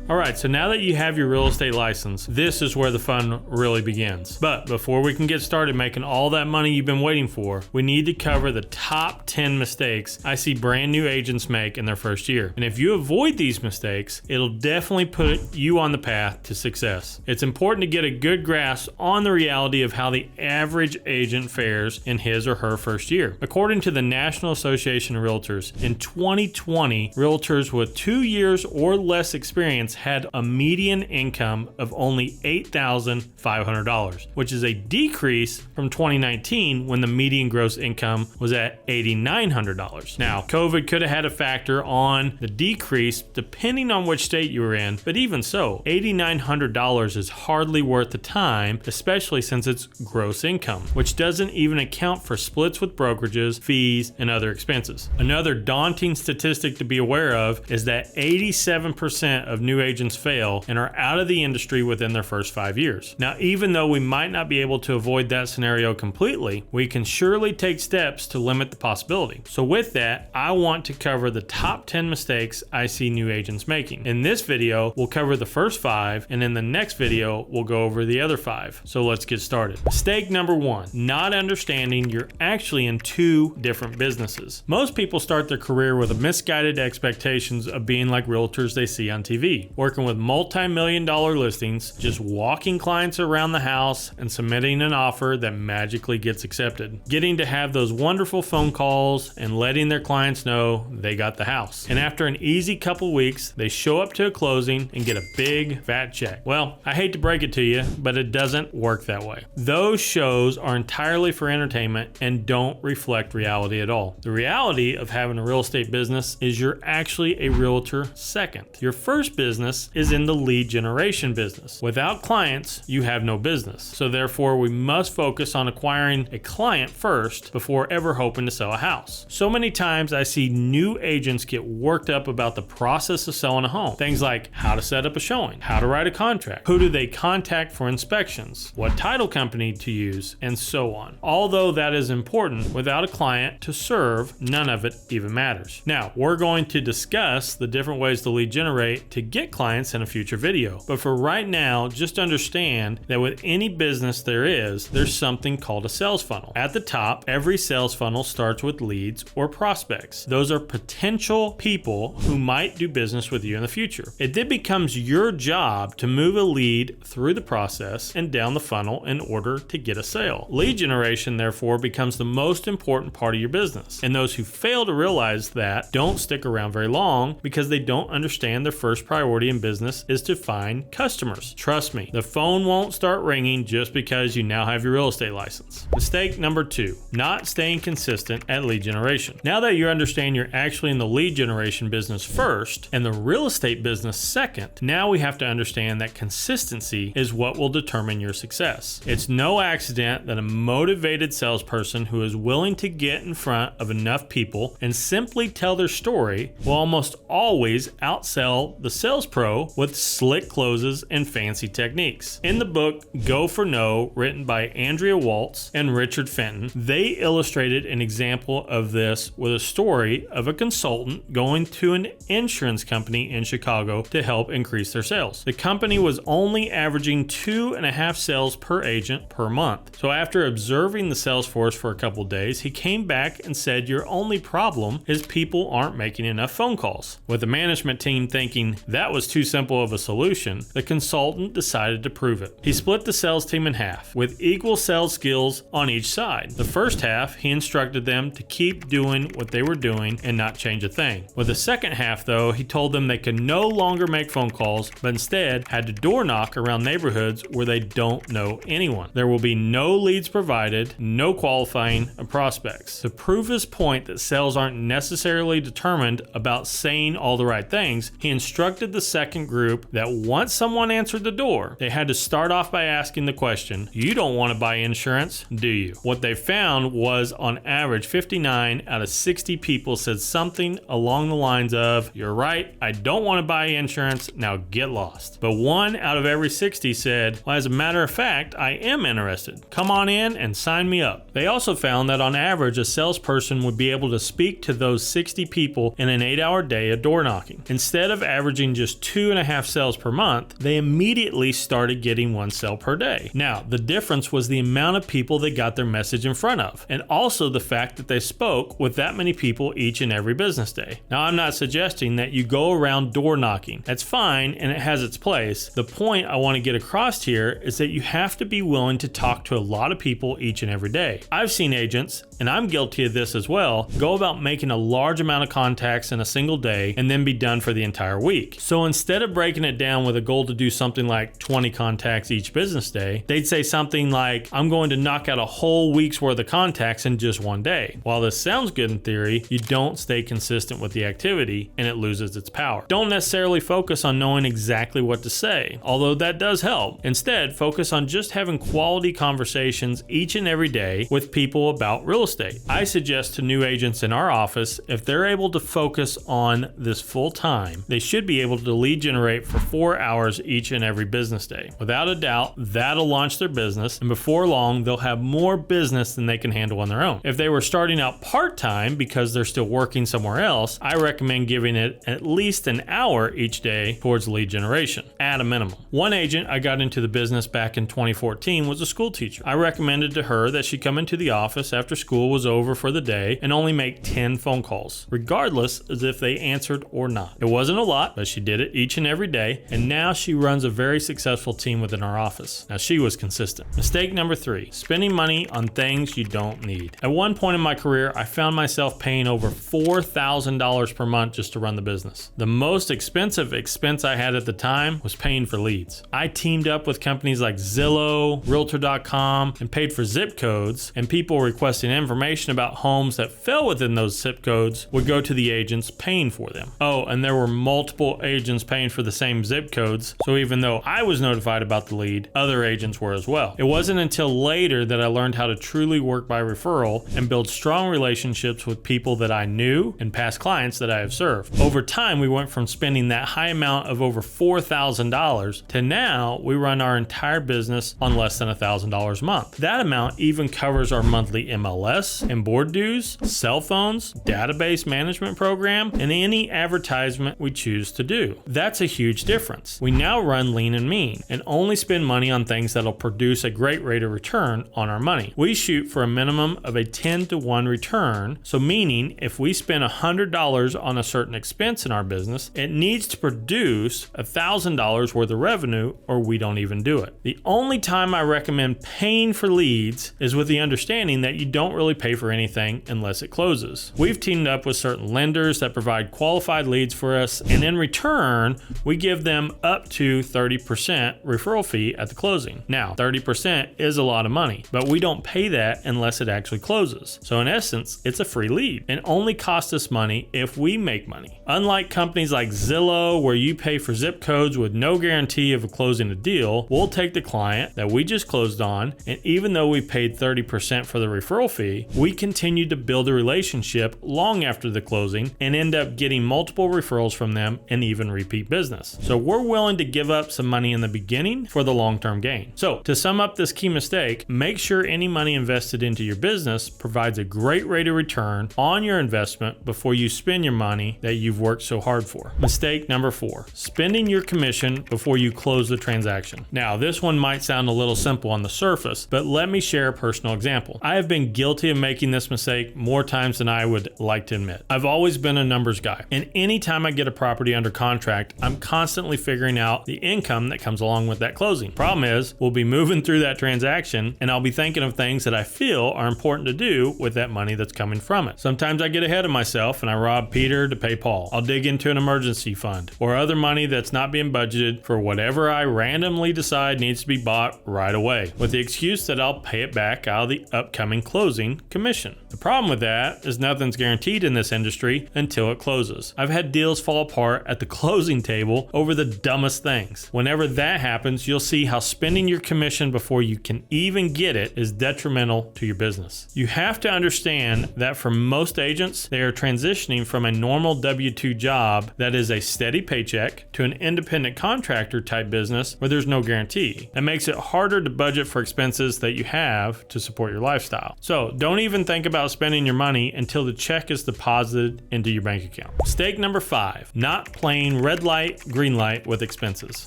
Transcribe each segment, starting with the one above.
All right, so now that you have your real estate license, this is where the fun really begins. But before we can get started making all that money you've been waiting for, we need to cover the top 10 mistakes I see brand new agents make in their first year. And if you avoid these mistakes, it'll definitely put you on the path to success. It's important to get a good grasp on the reality of how the average agent fares in his or her first year. According to the National Association of Realtors, in 2020, realtors with 2 years or less experience had a median income of only $8,500, which is a decrease from 2019 when the median gross income was at $8,900. Now, COVID could have had a factor on the decrease depending on which state you were in, but even so, $8,900 is hardly worth the time, especially since it's gross income, which doesn't even account for splits with brokerages, fees, and other expenses. Another daunting statistic to be aware of is that 87% of new agents fail and are out of the industry within their first 5 years. Now, even though we might not be able to avoid that scenario completely, we can surely take steps to limit the possibility. So with that, I want to cover the top 10 mistakes I see new agents making. In this video, we'll cover the first 5, and in the next video, we'll go over the other 5. So let's get started. Mistake number 1, not understanding you're actually in 2 different businesses. Most people start their career with a misguided expectations of being like realtors they see on TV, working with multi-million-dollar listings, just walking clients around the house and submitting an offer that magically gets accepted, getting to have those wonderful phone calls and letting their clients know they got the house. And after an easy couple weeks, they show up to a closing and get a big fat check. Well, I hate to break it to you, but it doesn't work that way. Those shows are entirely for entertainment and don't reflect reality at all. The reality of having a real estate business is you're actually a realtor second. Your first business is in the lead generation business. Without clients, you have no business. So therefore, we must focus on acquiring a client first before ever hoping to sell a house. So many times I see new agents get worked up about the process of selling a home. Things like how to set up a showing, how to write a contract, who do they contact for inspections, what title company to use, and so on. Although that is important, without a client to serve, none of it even matters. Now, we're going to discuss the different ways to lead generate to get clients in a future video. But for right now, just understand that with any business there's something called a sales funnel. At the top, every sales funnel starts with leads or prospects. Those are potential people who might do business with you in the future. It then becomes your job to move a lead through the process and down the funnel in order to get a sale. Lead generation, therefore, becomes the most important part of your business. And those who fail to realize that don't stick around very long because they don't understand their first priority in business is to find customers. Trust me, the phone won't start ringing just because you now have your real estate license. Mistake number 2, not staying consistent at lead generation. Now that you understand you're actually in the lead generation business first and the real estate business second, now we have to understand that consistency is what will determine your success. It's no accident that a motivated salesperson who is willing to get in front of enough people and simply tell their story will almost always outsell the sales pro with slick closes and fancy techniques. In the book Go for No, written by Andrea Waltz and Richard Fenton, they illustrated an example of this with a story of a consultant going to an insurance company in Chicago to help increase their sales. The company was only averaging 2.5 sales per agent per month. So after observing the sales force for a couple days, he came back and said, "Your only problem is people aren't making enough phone calls." With the management team thinking that was too simple of a solution, the consultant decided to prove it. He split the sales team in half, with equal sales skills on each side. The first half, he instructed them to keep doing what they were doing and not change a thing. With the second half, though, he told them they could no longer make phone calls, but instead had to door knock around neighborhoods where they don't know anyone. There will be no leads provided, no qualifying of prospects. To prove his point that sales aren't necessarily determined about saying all the right things, he instructed the second group that once someone answered the door, they had to start off by asking the question, "You don't want to buy insurance, do you?" What they found was, on average, 59 out of 60 people said something along the lines of, "You're right, I don't want to buy insurance, now get lost." But 1 out of every 60 said, "Well, as a matter of fact, I am interested. Come on in and sign me up." They also found that on average, a salesperson would be able to speak to those 60 people in an 8-hour day of door knocking. Instead of averaging just just 2.5 sales per month, they immediately started getting 1 sale per day. Now, the difference was the amount of people they got their message in front of, and also the fact that they spoke with that many people each and every business day. Now, I'm not suggesting that you go around door knocking. That's fine and it has its place. The point I want to get across here is that you have to be willing to talk to a lot of people each and every day. I've seen agents, and I'm guilty of this as well, go about making a large amount of contacts in a single day and then be done for the entire week. So instead of breaking it down with a goal to do something like 20 contacts each business day, they'd say something like, I'm going to knock out a whole week's worth of contacts in just one day. While this sounds good in theory, you don't stay consistent with the activity and it loses its power. Don't necessarily focus on knowing exactly what to say, although that does help. Instead, focus on just having quality conversations each and every day with people about real estate. I suggest to new agents in our office, if they're able to focus on this full time, they should be able to lead generate for 4 hours each and every business day. Without a doubt, that'll launch their business, and before long, they'll have more business than they can handle on their own. If they were starting out part-time because they're still working somewhere else, I recommend giving it at least an hour each day towards lead generation, at a minimum. One agent I got into the business back in 2014 was a school teacher. I recommended to her that she come into the office after school was over for the day and only make 10 phone calls, regardless as if they answered or not. It wasn't a lot, but she did it each and every day, and now she runs a very successful team within our office. Now, she was consistent. Mistake number 3, spending money on things you don't need. At one point in my career, I found myself paying over $4,000 per month just to run the business. The most expensive expense I had at the time was paying for leads. I teamed up with companies like Zillow, Realtor.com, and paid for zip codes, and people requesting information about homes that fell within those zip codes would go to the agents paying for them. Oh, and there were multiple agents paying for the same zip codes, so even though I was notified about the lead, other agents were as well. It wasn't until later that I learned how to truly work by referral and build strong relationships with people that I knew and past clients that I have served. Over time, we went from spending that high amount of over $4,000 to now we run our entire business on less than $1,000 a month. That amount even covers our monthly MLS and board dues, cell phones, database management program, and any advertisement we choose to do. That's a huge difference. We now run lean and mean and only spend money on things that'll produce a great rate of return on our money. We shoot for a minimum of a 10-to-1 return, so meaning if we spend $100 on a certain expense in our business, it needs to produce $1,000 worth of revenue or we don't even do it. The only time I recommend paying for leads is with the understanding that you don't really pay for anything unless it closes. We've teamed up with certain lenders that provide qualified leads for us, and in return, we give them up to 30% referral fee at the closing. Now, 30% is a lot of money, but we don't pay that unless it actually closes. So in essence, it's a free lead and only costs us money if we make money. Unlike companies like Zillow, where you pay for zip codes with no guarantee of closing a deal, we'll take the client that we just closed on, and even though we paid 30% for the referral fee, we continue to build a relationship long after the closing and end up getting multiple referrals from them and even repeat business. So we're willing to give up some money in the beginning for the long-term gain. So to sum up this key mistake, make sure any money invested into your business provides a great rate of return on your investment before you spend your money that you've worked so hard for. Mistake number 4, spending your commission before you close the transaction. Now, this one might sound a little simple on the surface, but let me share a personal example. I have been guilty of making this mistake more times than I would like to admit. I've always been a numbers guy, and anytime I get a property under contract, I'm constantly figuring out the income that comes along with that closing. Problem is, we'll be moving through that transaction, and I'll be thinking of things that I feel are important to do with that money that's coming from it. Sometimes I get ahead of myself and I rob Peter to pay Paul. I'll dig into an emergency fund or other money that's not being budgeted for whatever I randomly decide needs to be bought right away, with the excuse that I'll pay it back out of the upcoming closing commission. The problem with that is nothing's guaranteed in this industry until it closes. I've had deals fall apart at the closing table over the dumbest things. Whenever that happens, you'll see how spending your commission before you can even get it is detrimental to your business. You have to understand that for most agents, they are transitioning from a normal W-2 job that is a steady paycheck to an independent contractor type business where there's no guarantee. That makes it harder to budget for expenses that you have to support your lifestyle. So don't even think about spending your money until the check is deposited into your bank account. Mistake number 5, not playing red light, green light with expenses.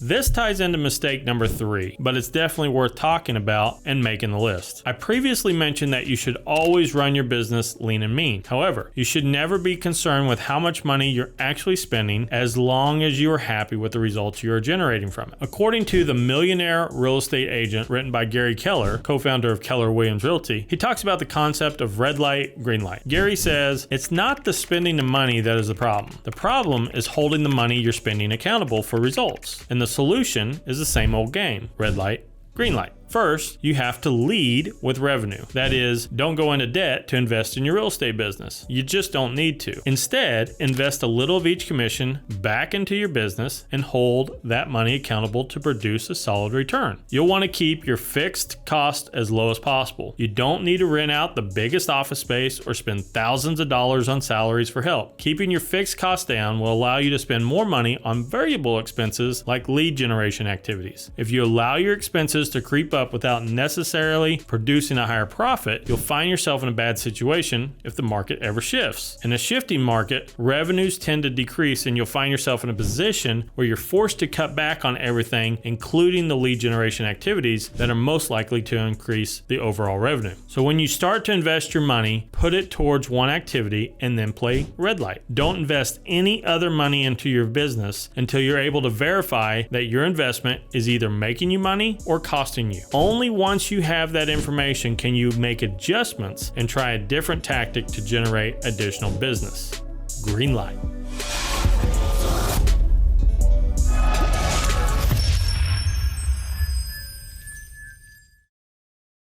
This ties into mistake number 3, but it's definitely worth talking about and making the list. I previously mentioned that you should always run your business lean and mean. However, you should never be concerned with how much money you're actually spending as long as you are happy with the results you are generating from it. According to The Millionaire Real Estate Agent, written by Gary Keller, co-founder of Keller Williams Realty, he talks about the concept of red light, green light. Gary says, it's not the spending of money that is the problem. The problem is holding the money you're spending accountable for results. And the solution is the same old game, red light, green light. First, you have to lead with revenue. That is, don't go into debt to invest in your real estate business. You just don't need to. Instead, invest a little of each commission back into your business and hold that money accountable to produce a solid return. You'll want to keep your fixed cost as low as possible. You don't need to rent out the biggest office space or spend thousands of dollars on salaries for help. Keeping your fixed costs down will allow you to spend more money on variable expenses like lead generation activities. If you allow your expenses to creep up without necessarily producing a higher profit, you'll find yourself in a bad situation if the market ever shifts. In a shifting market, revenues tend to decrease and you'll find yourself in a position where you're forced to cut back on everything, including the lead generation activities that are most likely to increase the overall revenue. So when you start to invest your money, put it towards one activity and then play red light. Don't invest any other money into your business until you're able to verify that your investment is either making you money or costing you. Only once you have that information can you make adjustments and try a different tactic to generate additional business. Green light.